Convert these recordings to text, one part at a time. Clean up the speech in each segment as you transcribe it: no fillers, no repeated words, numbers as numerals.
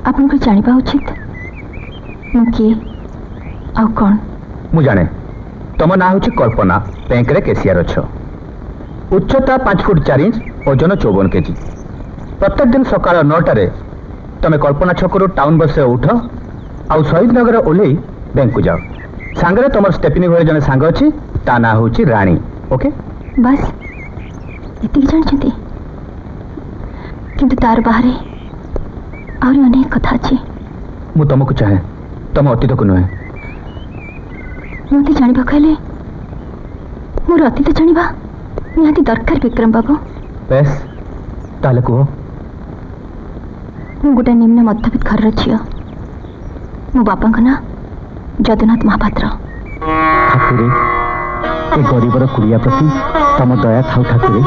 आपन को जानिबा उचित मु किए आ कौन मु जाने तुम ना हूँ कल्पना बैंक रे कैशियर अच्छ उच्चता 5 फुट 4 इंच ओजन 54 केजी प्रत्येक दिन सकाल 9टार तुम कल्पना छकरू टाउन बस उठ आउ शहीद नगर ओह्ल बैंक को जाओ सांगरे तुम स्टेफनी भाई जन सांग अच्छी ता ना हूँ राणी ओके बस ये जानते किंतु तार बाहर और अनेक कथा अच्छी मु तुमको चाहे तुम अतीत को नुहे मत जानवा कहले मोर अतीत जानवा निहाती दरकार विक्रम बाबू बेस ताले कह मु गोटे निम्न मध्यवित्त घर झील मो बापा ना जदुनाथ महापात्र ठाकुरे ए गरीबर कुड़िया प्रति तम दया थाउ ठाकुरे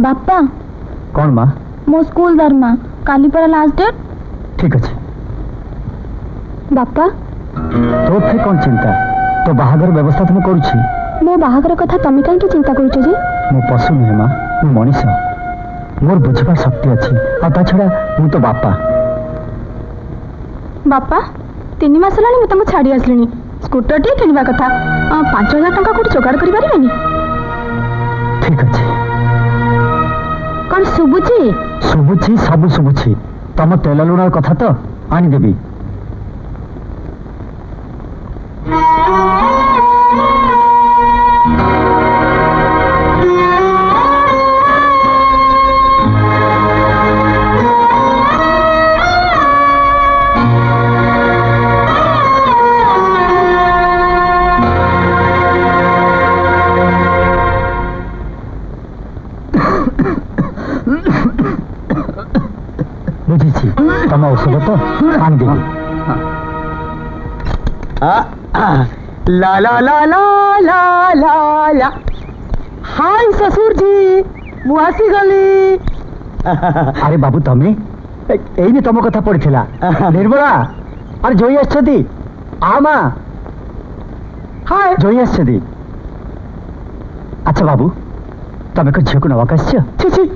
बापा कौन माँ मो स्कूल दरमा काली पर लास्ट डेट ठीक अच्छे बापा तो फिर कौन चिंता तो बाहागर व्यवस्था तुम करुछि मो बाहागर कथा तमे काहे चिंता करूछ जे मो पशु नुहे माँ मु मनीष मोर बुझिबार शक्ति अच्छी आ ता छड़ा मु तो बापा बापा 3 मास लानी मु तुमको छाड़ी आसलिनी स्कूटर टी किनवा कथा 5000 टका कोठी जोगाड़ करि पारिबेनी ठीक अच्छे कौन शुभुची शुभुची सब शुभुची तम तेल लुण कथा तो आनीदेवी बुझी तम औषध तो आनीदेवी ला ला ला ला ला ला ला हाय ससुर जी मु आसी गली अरे बाबू तमे एई तुम कथा पड़िथिला निर्मला अरे जोई आछथि आ मां हाय जोई आछथि अच्छा बाबू तमे को झियो को नवाकाश्य छी छी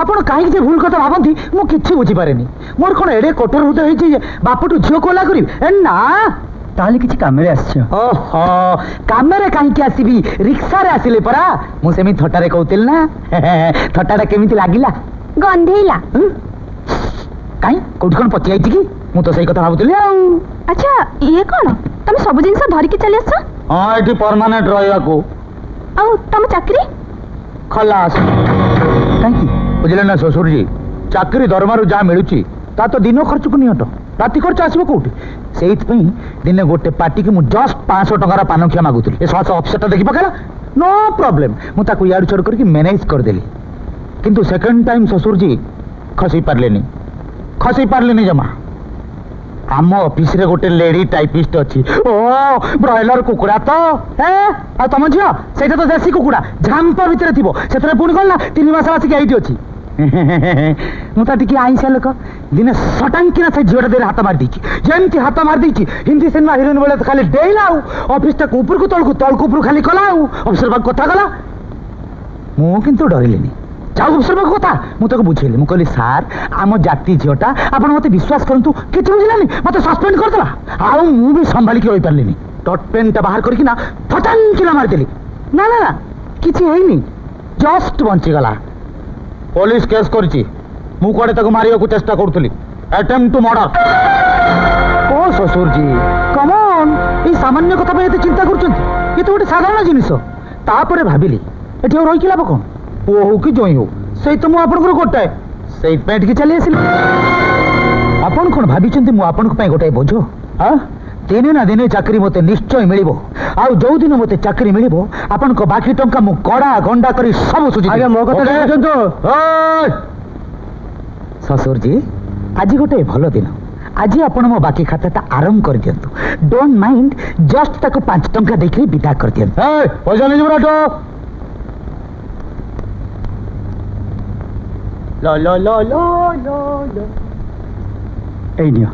आपण काहे जे भूल कथा भाबंती मु किछि बुझी पारेनी मोर कोन एडे कोठर हृदय होई जे बापटू झियो कोला करी ए ना ताले किछि कामेरे आछ्य ओहो कामेरे काहे के आसीबी रिक्शा रे आसिले परा मु सेमी थटारे कहतिल ना थटाडा केमिति लागिला गंधेला काई कोठ कोन पति आइछि की मु तो सही कथा भाबुतली आ अच्छा ये कौन तुम सब जिनस धरि के चली आछ हां एठी परमानेंट रहया को आ तुम चाकरी खलास काई बुझले ना ससुर जी चाकरी दरमारू जा मिलुची ता तो दिन खर्च को निहट राति खर्च आसबो कोठी सेइत पई दिने गोटे पार्टी के मु जस्ट 500 टका पान खिया मागुतली ए सस ऑफसेट देखि पकेला नो प्रॉब्लम मु ताकू यार छोड़ करके मैनेज कर देली किंतु सेकंड टाइम ससुर जी खसी पारलेनी जमा आम ऑफिस रे गोटे लेडी टाइपिस्ट अच्छी ओ ब्रॉयलर कुकुड़ा तो ए आ तुम झियो सेटा तो देसी कुकुड़ा झांप भितर थिबो सेतरे पुणी गला 3 मास आसी आईटी अच्छी मुता टिके आईसा लोक दिने सटांकिना से झियोटा देर हाथ मार दीची जेमती हाथ मार दीची हिंदी सिनेमा हीरोइन बोले तो खाली डेला ऑफिस तक ऊपर को तल को ऊपर खाली कला ऑफिसर बाग कथा गला मु किंतु डरिलेनी जाऊ ऑफिसर बाग कथा मु तको बुझेली मु कहली सर आम जाति झियोटा आपण मते विश्वास करंतु किछ बुझिलानी मते सस्पेंड कर देला आ मु भी संभाली के होई पारलेनी डॉट पेन ता बाहर करके ना फटांकिना मार देली ना ना ना किछ हेनी जस्ट बंची गला पुलिस केस करची मु कोडे तक मारियो को चेष्टा करथली अटेम्प्ट टू मर्डर ओ ससुर जी कम ऑन ई सामान्य कथा पे एते चिंता करछंती ये तो गोटे साधारण जिनिस तापरे भाबिली एठी और रही लाभ कोन ओ हो कि जोई हो सेई तो मु आपन को गोटाए सेई पेट की चली आसिली आपन कोन भाबिचंती मु आपन को पई गोटाए बोझो हां दिने ना दिने चाकरी मते निश्चय मिलिबो आउ जो दिन मते चाकरी मिलिबो आपन को बाकी टंका मु कड़ा गंडा करी सब सुझी आगे मो कथा बुझंतो ससुर जी आज गोटे भलो दिन आज आपण मो बाकी खाताटा आरंभ कर दियंतु डोंट माइंड जस्ट ताको 5 टंका देखि विदा कर दियंतु ए पैसा ले जबराटो लो लो लो लो लो लो ए नियो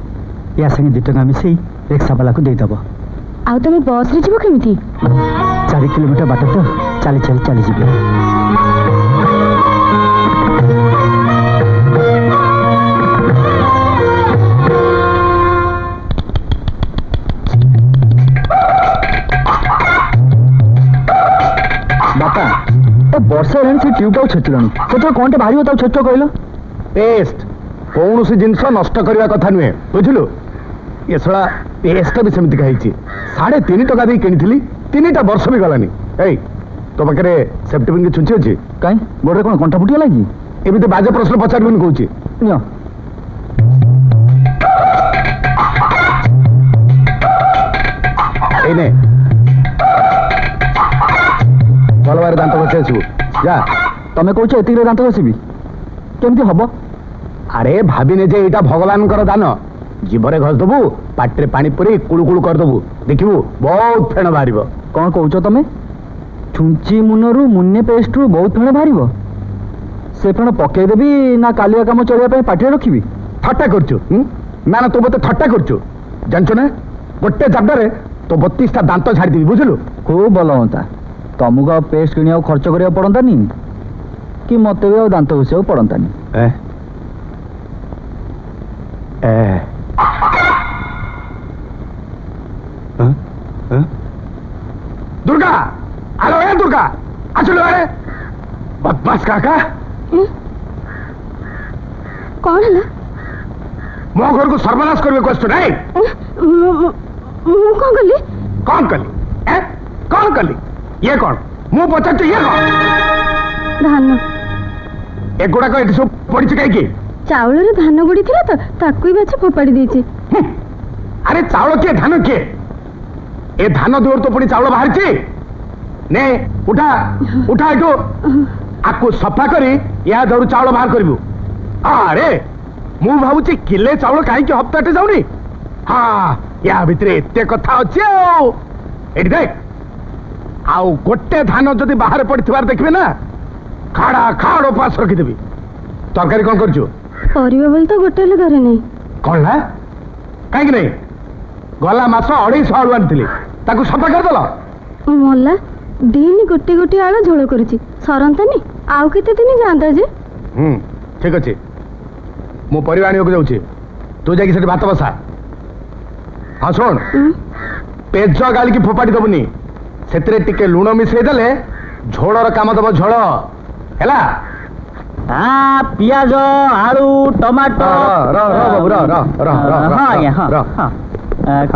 या संगे 2 टंका मिसई रिक्शा वाला को देदेव ଆଉ ତମେ ବସ୍ରେ ଯିବ କେମିତି? 4 किलोमीटर बाट तो चली चली चली जी बापा ए वर्षा हेलानी से ट्यूब टाउ छेचुलानी से कौन टे बाहर छेच कहल पेस्ट कौन सी जिनस नष्ट करने कथा नुहे बुझलु ये सड़ा पेस्ट भी सेमती कही 3.5 टका दे किनी 3टा वर्ष भी गलानी तो पाखे सेफ्टी पिन की छुंची अच्छी कहीं गोटे कौन कंठा फुटी गला कि एमती बाजे प्रश्न पचारबनी कहूँ नियो एने भल भाई दांत घसी आसबू जा तमें कौच एतिक दांत घसबी केमती हम अरे भाविने जे एटा भगवान दान जीवरे घस दबू पाटे पानी पुरी कुड़ुकुड़ु करदेबू देखू बहुत फेण बाहर कौन कौच तमें छुंची मुनरू मुन्ने पेस्ट रु बहुत फेण बाहर से फेण पकईदेवी ना कालिया काम चलिया पाटे रखी थट्टा करचु ना ना तू मत थट्टा करचु जानचु ना गोटे जाबडारे तो 32टा दांत झाड़देवी बुझलु खूब भल हाँ तुमको पेस्ट किणा खर्च करा पड़तानी कि मत भी दांत घुसा पड़तानी दुर्गा हेलो ए दुर्गा आचलो अरे बदमाश काका କଣ ହେଲା? मो घर को सर्वनाश करने को आसु नहीं ମୁଁ କଣ କଲି? कौन कली कौन कली ये कौन मु पचार ये कौन ଧାନ एगुड़ाक ये सब पड़ी कहीं ଚାଉଳରେ ଧାନ ବୁଡ଼ିଥିଲା ତ ତାକୁ ବାଛି ଫୋପାଡ଼ି ଦେଇଛି। अरे चावल किए धान किए ए धान दूर तो पुणी चावल बाहर ने उठा उठा एठू आपको सफा करी या दौड़ चावल बाहर करू अरे मु भावुची किले चावल कहीं हप्ताटे जाऊनी हाँ या भितर एते कथा अच्छे एटी देख आउ गोटे धान जदि बाहर पड़े देखिए ना खाड़ा खाड़ उपास रखीदेवी तरकारी कौन करचु ପରିବା ବୋଲି ତ ଗୋଟେ ହେଲେ ଘରେ ନାହିଁ। कौन है कहीं नहीं गला मास 250 आलू आनी ताकू सफा करदेल ମଲା ଦିନ ଗୋଟେ ଗୋଟେ ଆଳୁ ଝୋଳ କରୁଛି ସରନ୍ତାନି ଆଉ କେତେ ଦିନ ଯାଆନ୍ତା ଯେ। ठीक अच्छे मु परिवा आने जाऊँ तू जाकि भात बसा हाँ शुण पेज गाली की फोपाड़ी दबुनी से टिके लुण मिसईदे झोलर काम दब झोल है हाँ पियाज आलू टमाटो र